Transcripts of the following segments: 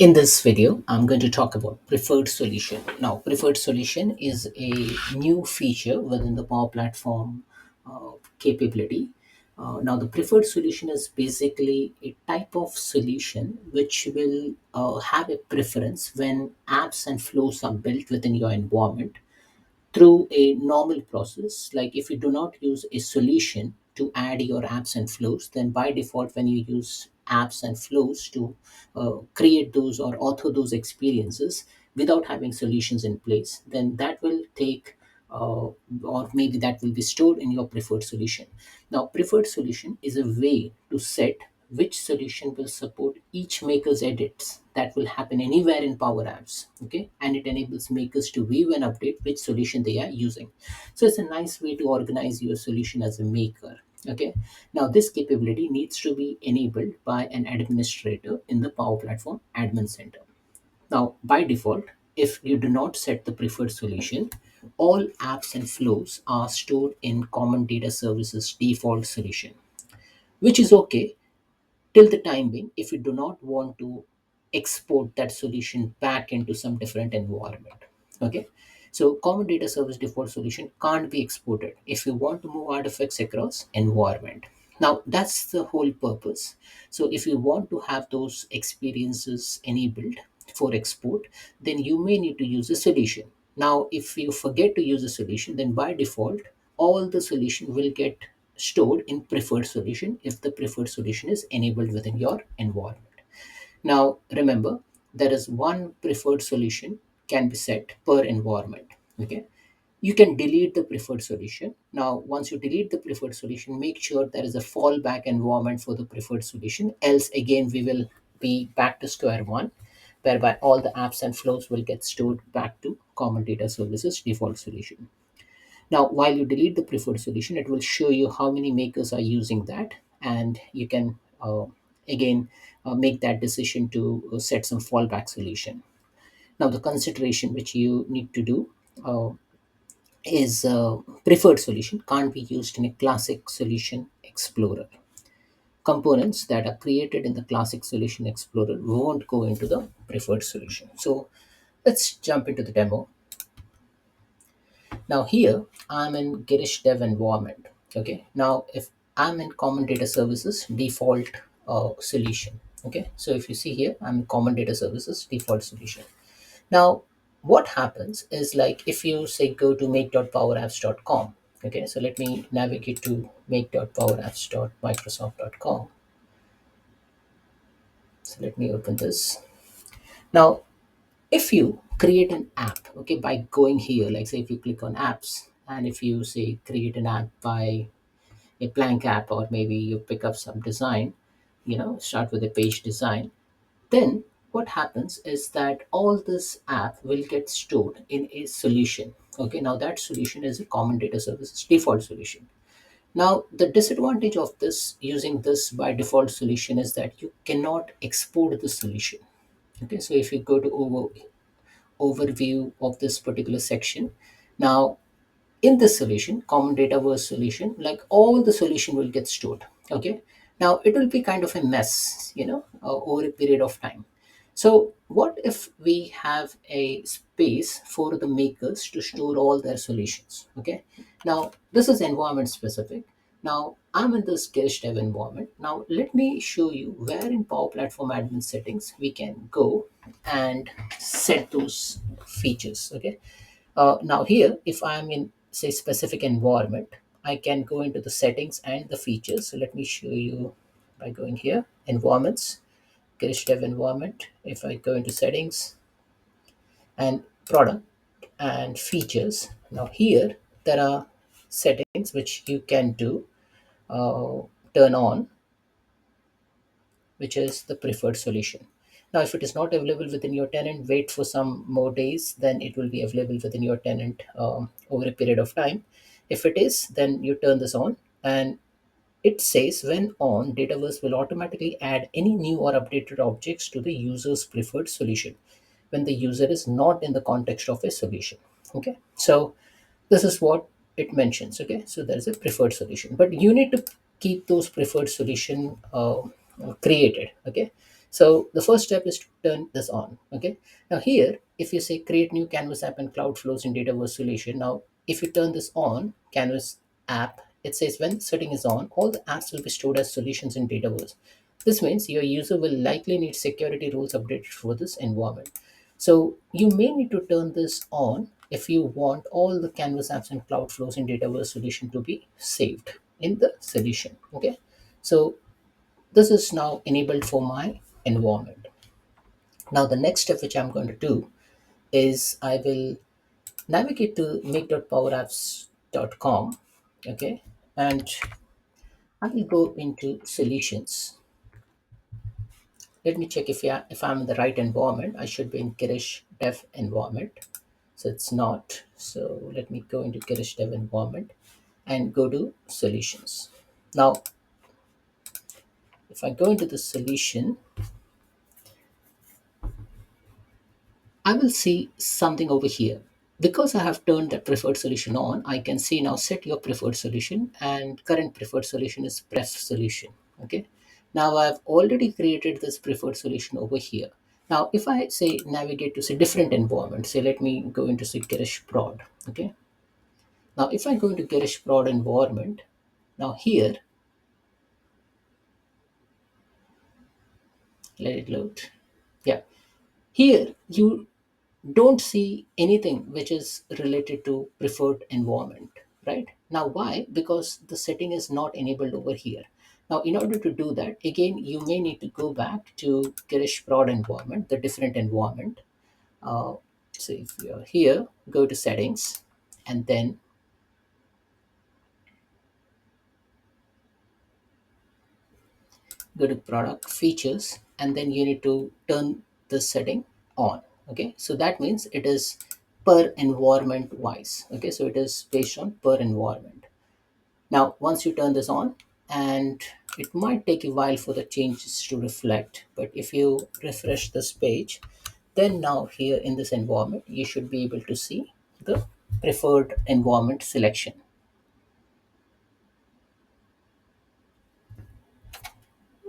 In this video, I'm going to talk about preferred solution. Now, preferred solution is a new feature within the Power Platform capability. Now, the preferred solution is basically a type of solution which will have a preference when apps and flows are built within your environment through a normal process. Like if you do not use a solution to add your apps and flows, then by default when you use apps and flows to create those or author those experiences without having solutions in place, then that will take or maybe that will be stored in your preferred solution. Now, preferred solution is a way to set which solution will support each maker's edits that will happen anywhere in Power Apps. Okay, and it enables makers to view and update which solution they are using. So it's a nice way to organize your solution as a maker. Okay, now this capability needs to be enabled by an administrator in the Power Platform Admin Center. Now, by default, if you do not set the preferred solution, all apps and flows are stored in Common Data Services default solution, which is okay till the time being if you do not want to export that solution back into some different environment. Okay, so Common Data Service default solution can't be exported if you want to move artifacts across environment. Now that's the whole purpose. So if you want to have those experiences enabled for export, then you may need to use a solution. Now if you forget to use a solution, then by default all the solution will get stored in preferred solution if the preferred solution is enabled within your environment. Now remember, there is one preferred solution can be set per environment. Okay, you can delete the preferred solution. Now once you delete the preferred solution, make sure there is a fallback environment for the preferred solution, else again we will be back to square one, whereby all the apps and flows will get stored back to Common Data Services default solution. Now, while you delete the preferred solution, it will show you how many makers are using that, and you can again make that decision to set some fallback solution. Now, the consideration which you need to do uh, is preferred solution can't be used in a classic solution explorer. Components that are created in the classic solution explorer won't go into the preferred solution. So let's jump into the demo. Now here I'm in Girish dev environment. Okay. Now if I'm in Common Data Services default solution. Okay. So if you see here, I'm in Common Data Services default solution. Now what happens is, like, if you say go to make.powerapps.com. Okay. So let me navigate to make.powerapps.microsoft.com. So let me open this. Now if you create an app, okay, by going here, like say if you click on apps, and if you say create an app by a blank app, or maybe you pick up some design, start with a page design, then what happens is that all this app will get stored in a solution. Okay, now that solution is a Common Data Services default solution. Now the disadvantage of this using this by default solution is that you cannot export the solution. Okay, so if you go to overview of this particular section, now in this solution, Common Dataverse solution, like all the solution will get stored. Okay, now it will be kind of a mess, over a period of time. So what if we have a space for the makers to store all their solutions? Okay, now this is environment specific. Now I'm in this Girish dev environment. Now let me show you where in Power Platform admin settings we can go and set those features. Okay, now here, if I'm in say specific environment, I can go into the settings and the features. So let me show you by going here, environments, Girish dev environment. If I go into settings and product and features, now here there are settings which you can do, uh, turn on, which is the preferred solution. Now, if it is not available within your tenant, wait for some more days, then it will be available within your tenant over a period of time. If it is, then you turn this on, and it says when on, Dataverse will automatically add any new or updated objects to the user's preferred solution when the user is not in the context of a solution. Okay, so this is what it mentions. Okay, so there is a preferred solution, but you need to keep those preferred solution created. Okay, So the first step is to turn this on. Okay. Now here, if you say create new Canvas app and cloud flows in Dataverse solution, now if you turn this on, Canvas app, it says when the setting is on, all the apps will be stored as solutions in Dataverse. This means your user will likely need security rules updated for this environment. So you may need to turn this on if you want all the Canvas apps and cloud flows in Dataverse solution to be saved in the solution. Okay. So this is now enabled for my environment. Now the next step which I'm going to do is I will navigate to make.powerapps.com. Okay, and I will go into solutions. Let me check if I'm in the right environment. I should be in Girish dev environment. So it's not. So let me go into Girish dev environment and go to solutions. Now, if I go into the solution, I will see something over here. Because I have turned that preferred solution on, I can see now set your preferred solution, and current preferred solution is pref solution. Okay. Now I've already created this preferred solution over here. Now, if I say navigate to say different environment, say let me go into say Girish prod. Okay. Now, if I go into Girish prod environment, now here, let it load. Yeah. Here you don't see anything which is related to preferred environment, right? Now why? Because the setting is not enabled over here. Now in order to do that, again you may need to go back to Girish prod environment, the different environment. uh, so if you're here, go to settings, and then go to product features, and then you need to turn the setting on. Okay, so that means it is per environment wise. Okay, so it is based on per environment. Now, once you turn this on, and it might take a while for the changes to reflect, but if you refresh this page, then now here in this environment, you should be able to see the preferred environment selection.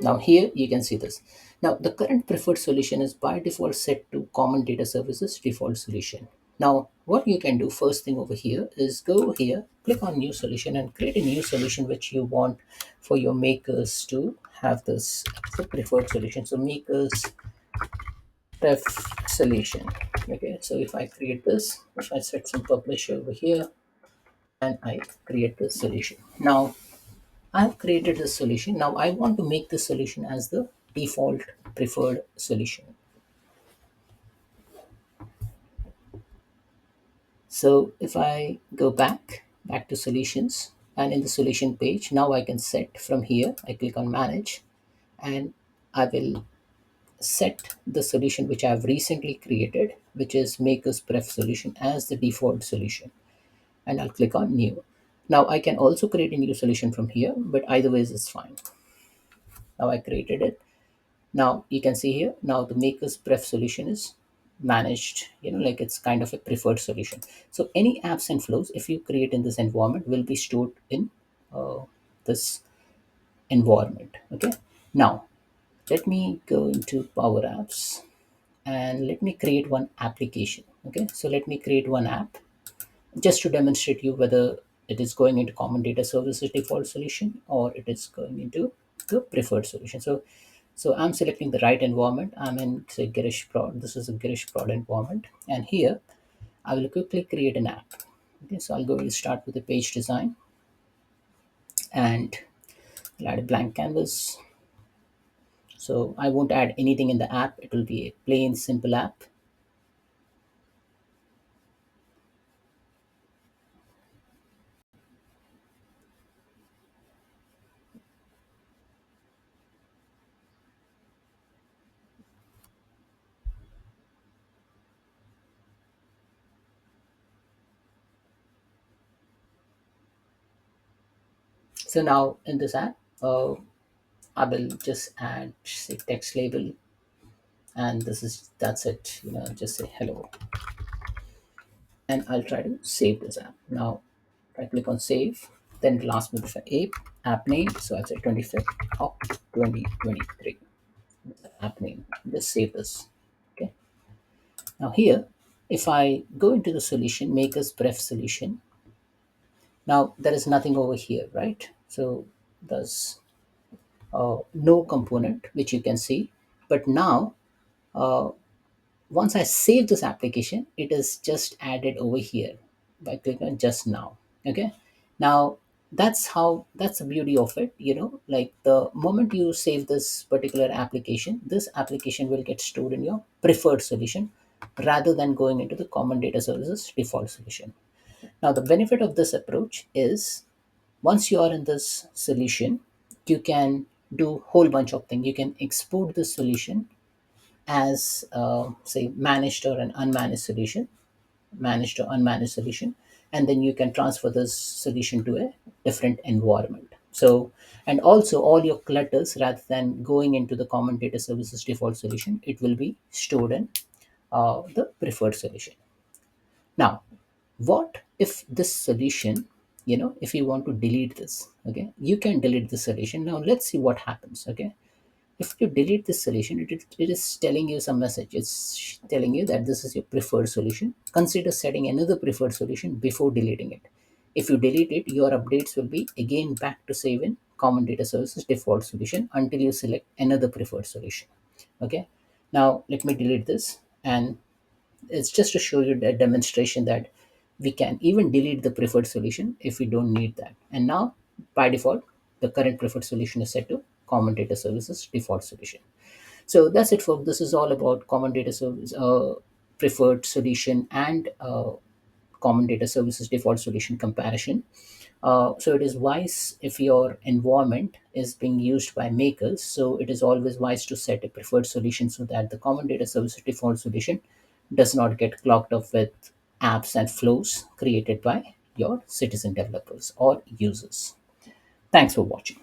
Now here you can see this. Now the current preferred solution is by default set to common data services default solution. Now what you can do first thing over here is go here, click on new solution and create a new solution which you want for your makers to have this as a preferred solution. So makers pref solution. Okay, so if I create this, if I set some publisher over here and I create this solution. Now I have created this solution. Now I want to make this solution as the default preferred solution. So if I go back to solutions, and in the solution page, now I can set from here. I click on manage, and I will set the solution which I have recently created, which is makers pref solution, as the default solution. And I'll click on new. Now I can also create a new solution from here, but either ways is fine. Now I created it. Now you can see here, now the maker's pref solution is managed, like it's kind of a preferred solution. So any apps and flows, if you create in this environment, will be stored in this environment. Okay. Now let me go into Power Apps and let me create one application. Okay. So let me create one app just to demonstrate you whether it is going into common data services default solution or it is going into the preferred solution. So I'm selecting the right environment. I'm in say Girish prod. This is a Girish prod environment, and here I will quickly create an app. Okay, so I'll go to start with the page design, and I'll add a blank canvas. So I won't add anything in the app. It will be a plain simple app. So now in this app, I will just add say text label, and that's it. Just say hello, and I'll try to save this app. Now if I click on save, then it'll ask me for app name. So I'll say 25th of 2023. app name. Just save this. Okay. Now here, if I go into the solution, makers pref solution, now there is nothing over here, right? So there's no component which you can see. But now, once I save this application, it is just added over here by clicking on just now. Okay. Now that's the beauty of it. Like the moment you save this particular application, this application will get stored in your preferred solution rather than going into the common data services default solution. Now the benefit of this approach is once you are in this solution, you can do whole bunch of things. You can export the solution as say managed or an unmanaged solution, managed or unmanaged solution, and then you can transfer this solution to a different environment. So, and also all your clutters, rather than going into the common data services default solution, it will be stored in the preferred solution. Now, what if this solution, if you want to delete this, okay, you can delete the solution. Now let's see what happens. Okay, if you delete this solution, it is telling you some message. It's telling you that this is your preferred solution. Consider setting another preferred solution before deleting it. If you delete it, your updates will be again back to save in common data services default solution until you select another preferred solution. Okay, now let me delete this, and it's just to show you the demonstration that we can even delete the preferred solution if we don't need that. And now by default, the current preferred solution is set to common data services default solution. So that's it, folks. This is all about common data service, preferred solution, and common data services default solution comparison. So it is wise if your environment is being used by makers. So it is always wise to set a preferred solution so that the common data services default solution does not get clogged up with apps and flows created by your citizen developers or users. Thanks for watching.